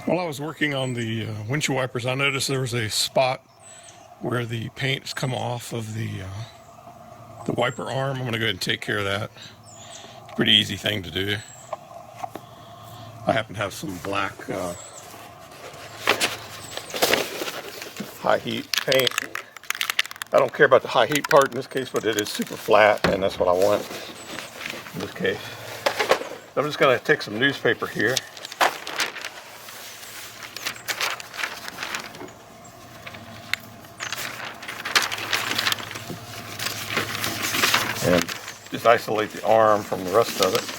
While I was working on the windshield wipers, I noticed there was a spot where the paint's come off of the wiper arm. I'm going to go ahead and take care of that. Pretty easy thing to do. I happen to have some black high heat paint. I don't care about the high heat part in this case, but it is super flat, and that's what I want in this case. So I'm just going to take some newspaper here. And just isolate the arm from the rest of it.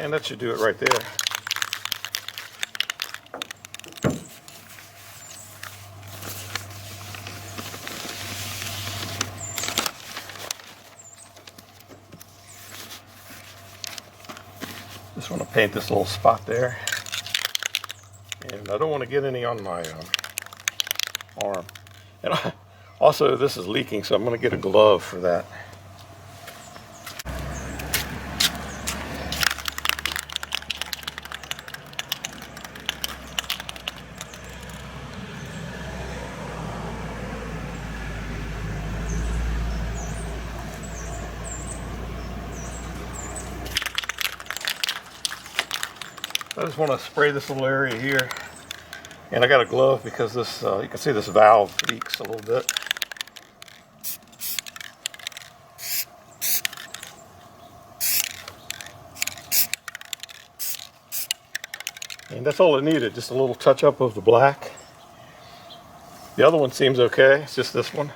And that should do it right there. Just want to paint this little spot there. And I don't want to get any on my arm. And also this is leaking, so I'm going to get a glove for that. I just want to spray this little area here, and I got a glove because this you can see this valve leaks a little bit. And that's all it needed, just a little touch up of the black. The other one seems okay, it's just this one.